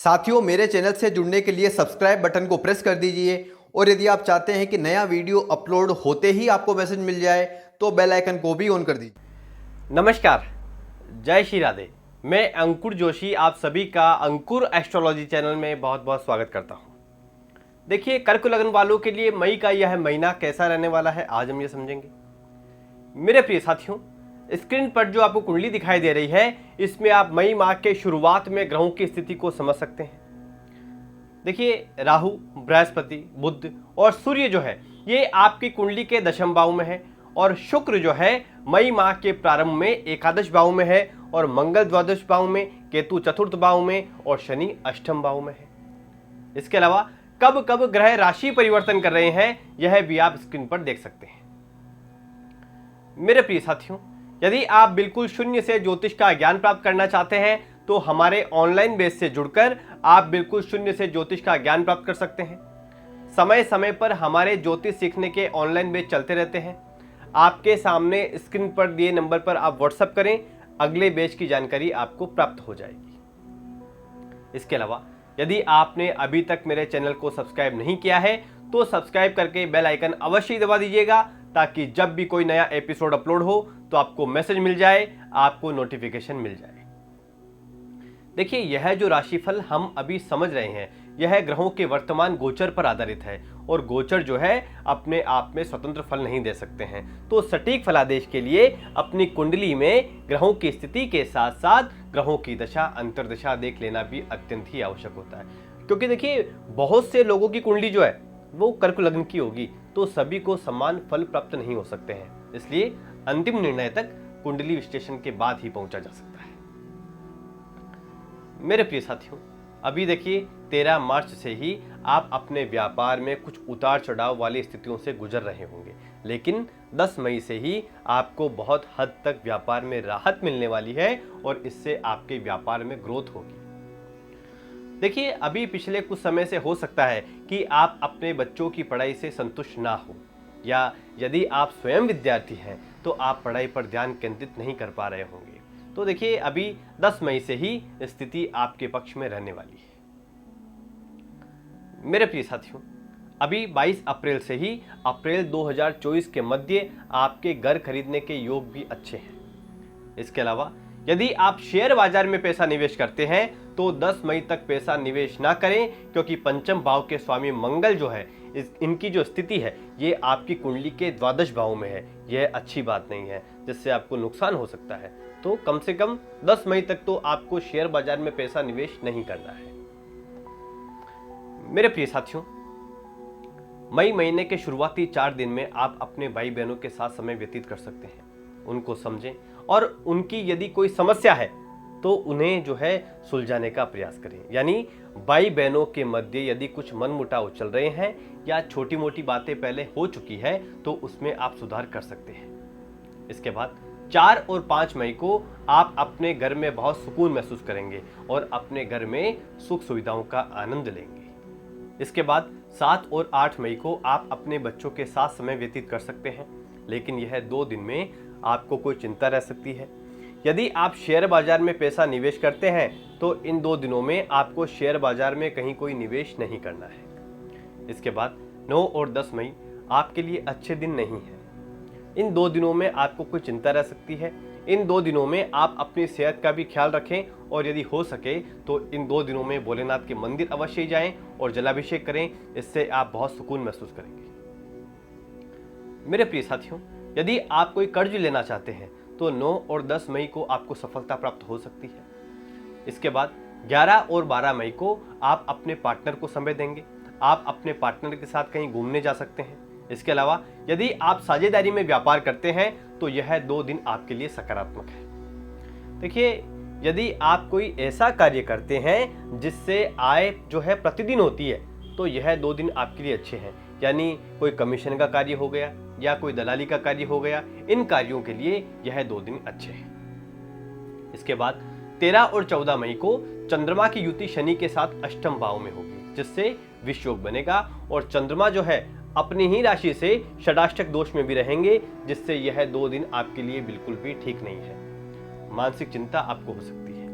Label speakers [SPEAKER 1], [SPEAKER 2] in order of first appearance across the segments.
[SPEAKER 1] साथियों, मेरे चैनल से जुड़ने के लिए सब्सक्राइब बटन को प्रेस कर दीजिए और यदि आप चाहते हैं कि नया वीडियो अपलोड होते ही आपको मैसेज मिल जाए तो बेल आइकन को भी ऑन कर दीजिए।
[SPEAKER 2] नमस्कार, जय श्री राधे। मैं अंकुर जोशी आप सभी का अंकुर एस्ट्रोलॉजी चैनल में बहुत बहुत स्वागत करता हूं। देखिए, कर्क लगन वालों के लिए मई का यह महीना कैसा रहने वाला है, आज हम ये समझेंगे। मेरे प्रिय साथियों, स्क्रीन पर जो आपको कुंडली दिखाई दे रही है, इसमें आप मई माह के शुरुआत में ग्रहों की स्थिति को समझ सकते हैं। देखिए, राहु, बृहस्पति, बुध और सूर्य जो है ये आपकी कुंडली के दशम भाव में है और शुक्र जो है मई माह के प्रारंभ में एकादश भाव में है और मंगल द्वादश भाव में, केतु चतुर्थ भाव में और शनि अष्टम भाव में है। इसके अलावा कब कब ग्रह राशि परिवर्तन कर रहे हैं यह भी आप स्क्रीन पर देख सकते हैं। मेरे प्रिय साथियों, यदि आप बिल्कुल शून्य से ज्योतिष का ज्ञान प्राप्त करना चाहते हैं तो हमारे ऑनलाइन बेस से जुड़कर आप बिल्कुल शून्य से ज्योतिष का ज्ञान प्राप्त कर सकते हैं। समय समय पर हमारे ज्योतिष सीखने के ऑनलाइन बेच चलते रहते हैं। आपके सामने स्क्रीन पर दिए नंबर पर आप व्हाट्सएप करें, अगले बैच की जानकारी आपको प्राप्त हो जाएगी। इसके अलावा यदि आपने अभी तक मेरे चैनल को सब्सक्राइब नहीं किया है तो सब्सक्राइब करके बेल आइकन अवश्य दबा दीजिएगा ताकि जब भी कोई नया एपिसोड अपलोड हो तो आपको मैसेज मिल जाए, आपको नोटिफिकेशन मिल जाए। देखिए, यह जो राशिफल हम अभी समझ रहे हैं यह ग्रहों के वर्तमान गोचर पर आधारित है और गोचर जो है अपने आप में स्वतंत्र फल नहीं दे सकते हैं। तो सटीक फलादेश के लिए अपनी कुंडली में ग्रहों की स्थिति के साथ साथ ग्रहों की दशा अंतर्दशा देख लेना भी अत्यंत ही आवश्यक होता है, क्योंकि देखिए बहुत से लोगों की कुंडली जो है वो कर्क लग्न की होगी तो सभी को समान फल प्राप्त नहीं हो सकते हैं। इसलिए अंतिम निर्णय तक कुंडली विश्लेषण के बाद ही पहुंचा जा सकता है। मेरे प्रिय साथियों, अभी देखिए 13 मार्च से ही आप अपने व्यापार में कुछ उतार चढ़ाव वाली स्थितियों से गुजर रहे होंगे, लेकिन 10 मई से ही आपको बहुत हद तक व्यापार में राहत मिलने वाली है और इससे आपके व्यापार में ग्रोथ होगी। देखिए, अभी पिछले कुछ समय से हो सकता है कि आप अपने बच्चों की पढ़ाई से संतुष्ट ना हो, या यदि आप स्वयं विद्यार्थी हैं तो आप पढ़ाई पर ध्यान केंद्रित नहीं कर पा रहे होंगे। तो देखिए, अभी 10 मई से ही स्थिति आपके पक्ष में रहने वाली है। मेरे प्रिय साथियों, अभी 22 अप्रैल से ही अप्रैल 2024 के मध्य आपके घर खरीदने के योग भी अच्छे हैं। इसके अलावा यदि आप शेयर बाजार में पैसा निवेश करते हैं तो 10 मई तक पैसा निवेश ना करें, क्योंकि पंचम भाव के स्वामी मंगल जो है इनकी जो स्थिति है ये आपकी कुंडली के द्वादश भाव में है। यह अच्छी बात नहीं है, जिससे आपको नुकसान हो सकता है। तो कम से कम 10 मई तक तो आपको शेयर बाजार में पैसा निवेश नहीं करना है। मेरे प्रिय साथियों, मई महीने के शुरुआती 4 दिन में आप अपने भाई बहनों के साथ समय व्यतीत कर सकते हैं। उनको समझें और उनकी यदि कोई समस्या है तो उन्हें जो है सुलझाने का प्रयास करें। यानी भाई बहनों के मध्य यदि कुछ मनमुटाव चल रहे हैं या छोटी मोटी बातें पहले हो चुकी है तो उसमें आप सुधार कर सकते हैं। इसके बाद 4 और 5 मई को आप अपने घर में बहुत सुकून महसूस करेंगे और अपने घर में सुख सुविधाओं का आनंद लेंगे। इसके बाद 7 और 8 मई को आप अपने बच्चों के साथ समय व्यतीत कर सकते हैं, लेकिन यह 2 दिन में आपको कोई चिंता रह सकती है। यदि आप शेयर बाजार में पैसा निवेश करते हैं तो इन 2 दिनों में आपको शेयर बाजार में कहीं कोई निवेश नहीं करना है। इसके बाद 9 और 10 मई आपके लिए अच्छे दिन नहीं है। इन 2 दिनों में आपको कोई चिंता रह सकती है। इन 2 दिनों में आप अपनी सेहत का भी ख्याल रखें और यदि हो सके तो इन 2 दिनों में भोलेनाथ के मंदिर अवश्य जाएं और जलाभिषेक करें। इससे आप बहुत सुकून महसूस करेंगे। मेरे प्रिय साथियों, यदि आप कोई कर्ज लेना चाहते हैं तो 9 और 10 मई को आपको सफलता प्राप्त हो सकती है। इसके बाद 11 और 12 मई को आप अपने पार्टनर को समय देंगे। आप अपने पार्टनर के साथ कहीं घूमने जा सकते हैं। इसके अलावा यदि आप साझेदारी में व्यापार करते हैं तो यह 2 दिन आपके लिए सकारात्मक है। देखिए, यदि आप कोई ऐसा कार्य करते हैं जिससे आय जो है प्रतिदिन होती है तो यह 2 दिन आपके लिए अच्छे हैं। यानी कोई कमीशन का कार्य हो गया या कोई दलाली का कार्य हो गया, इन कार्यों के लिए यह 2 दिन अच्छे हैं। इसके बाद 13 और 14 मई को चंद्रमा की युति शनि के साथ अष्टम भाव में होगी, जिससे विष योग बनेगा और चंद्रमा जो है अपनी ही राशि से षडाष्टक दोष में भी रहेंगे, जिससे यह 2 दिन आपके लिए बिल्कुल भी ठीक नहीं है। मानसिक चिंता आपको हो सकती है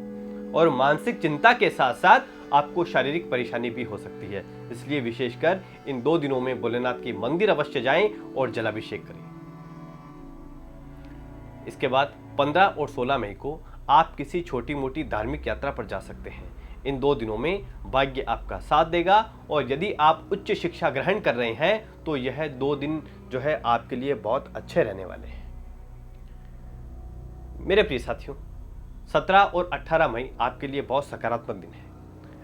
[SPEAKER 2] और मानसिक चिंता के साथ साथ आपको शारीरिक परेशानी भी हो सकती है। इसलिए विशेषकर इन 2 दिनों में भोलेनाथ के मंदिर अवश्य जाएं और जलाभिषेक करें। इसके बाद 15 और 16 मई को आप किसी छोटी मोटी धार्मिक यात्रा पर जा सकते हैं। इन 2 दिनों में भाग्य आपका साथ देगा और यदि आप उच्च शिक्षा ग्रहण कर रहे हैं तो यह 2 दिन जो है आपके लिए बहुत अच्छे रहने वाले हैं। मेरे प्रिय साथियों, 17 और 18 मई आपके लिए बहुत सकारात्मक दिन है।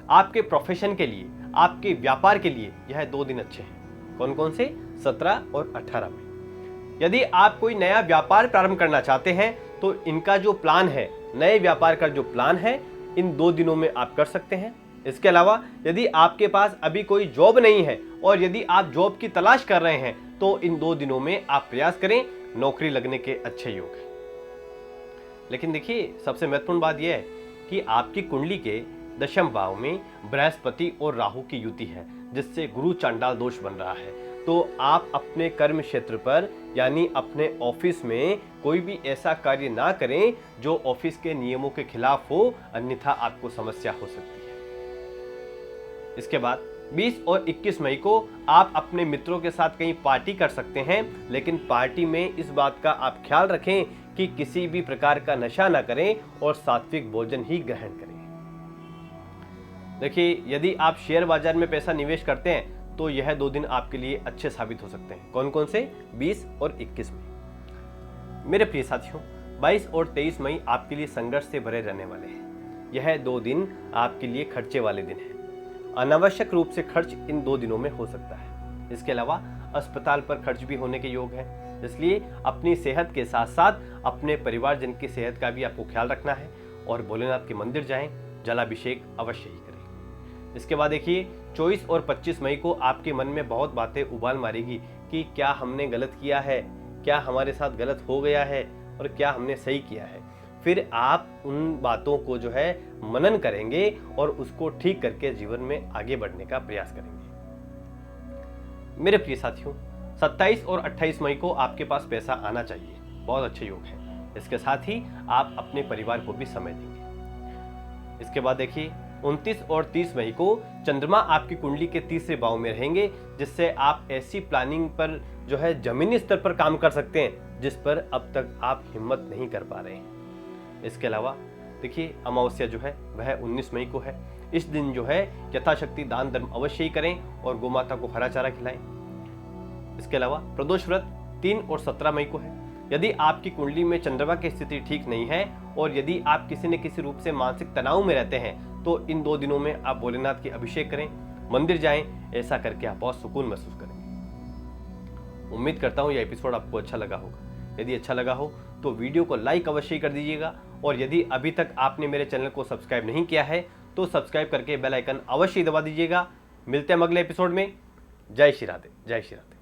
[SPEAKER 2] आपके प्रोफेशन के लिए, आपके व्यापार के लिए यह 2 दिन अच्छे हैं। कौन कौन से? 17 और 18 मई। यदि आप कोई नया व्यापार प्रारंभ करना चाहते हैं तो इनका जो प्लान है, नए व्यापार का जो प्लान है, इन 2 दिनों में आप कर सकते हैं। इसके अलावा यदि आपके पास अभी कोई जॉब नहीं है और यदि आप जॉब की तलाश कर रहे हैं तो इन 2 दिनों में आप प्रयास करें, नौकरी लगने के अच्छे योग हैं। लेकिन देखिए, सबसे महत्वपूर्ण बात यह है कि आपकी कुंडली के दशम भाव में बृहस्पति और राहु की युति है, जिससे गुरु चांडाल दोष बन रहा है। तो आप अपने कर्म क्षेत्र पर यानी अपने ऑफिस में कोई भी ऐसा कार्य ना करें जो ऑफिस के नियमों के खिलाफ हो, अन्यथा आपको समस्या हो सकती है। इसके बाद 20 और 21 मई को आप अपने मित्रों के साथ कहीं पार्टी कर सकते हैं, लेकिन पार्टी में इस बात का आप ख्याल रखें कि किसी भी प्रकार का नशा ना करें और सात्विक भोजन ही ग्रहण करें। देखिए, यदि आप शेयर बाजार में पैसा निवेश करते हैं तो यह 2 दिन आपके लिए अच्छे साबित हो सकते हैं। कौन कौन से? 20 और 21 मई। मेरे प्रिय साथियों, 22 और 23 मई आपके लिए संघर्ष से भरे रहने वाले हैं। यह 2 दिन आपके लिए खर्चे वाले दिन हैं। अनावश्यक रूप से खर्च इन 2 दिनों में हो सकता है। इसके अलावा अस्पताल पर खर्च भी होने के योग हैं। इसलिए अपनी सेहत के साथ साथ अपने परिवारजन की सेहत का भी आपको ख्याल रखना है और भोलेनाथ के मंदिर जाएं, जलाभिषेक अवश्य ही करें। इसके बाद देखिए, 24 और 25 मई को आपके मन में बहुत बातें उबाल मारेगी कि क्या हमने गलत किया है, क्या हमारे साथ गलत हो गया है और क्या हमने सही किया है। फिर आप उन बातों को जो है मनन करेंगे और उसको ठीक करके जीवन में आगे बढ़ने का प्रयास करेंगे। मेरे प्रिय साथियों, 27 और 28 मई को आपके पास पैसा आना चाहिए, बहुत अच्छे योग हैं। इसके साथ ही आप अपने परिवार को भी समय देंगे। इसके बाद देखिए, 29 और 30 मई को चंद्रमा आपकी कुंडली के 3रे भाव में रहेंगे, जिससे आप ऐसी प्लानिंग पर जो है जमीनी स्तर पर काम कर सकते हैं जिस पर अब तक आप हिम्मत नहीं कर पा रहे हैं। इसके अलावा देखिए, अमावस्या जो है वह 19 मई को है। इस दिन जो है यथाशक्ति दान धर्म अवश्य ही करें और गोमाता को हरा चारा खिलाएं। इसके अलावा प्रदोष व्रत 3 और 17 मई को है। यदि आपकी कुंडली में चंद्रमा की स्थिति ठीक नहीं है और यदि आप किसी न किसी रूप से मानसिक तनाव में रहते हैं तो इन 2 दिनों में आप भोलेनाथ के अभिषेक करें, मंदिर जाएं। ऐसा करके आप बहुत सुकून महसूस करेंगे। उम्मीद करता हूं यह एपिसोड आपको अच्छा लगा होगा। यदि अच्छा लगा हो तो वीडियो को लाइक अवश्य ही कर दीजिएगा और यदि अभी तक आपने मेरे चैनल को सब्सक्राइब नहीं किया है तो सब्सक्राइब करके बेल आइकन अवश्य ही दबा दीजिएगा। मिलते हैं अगले एपिसोड में। जय श्री राधे, जय श्री राधे।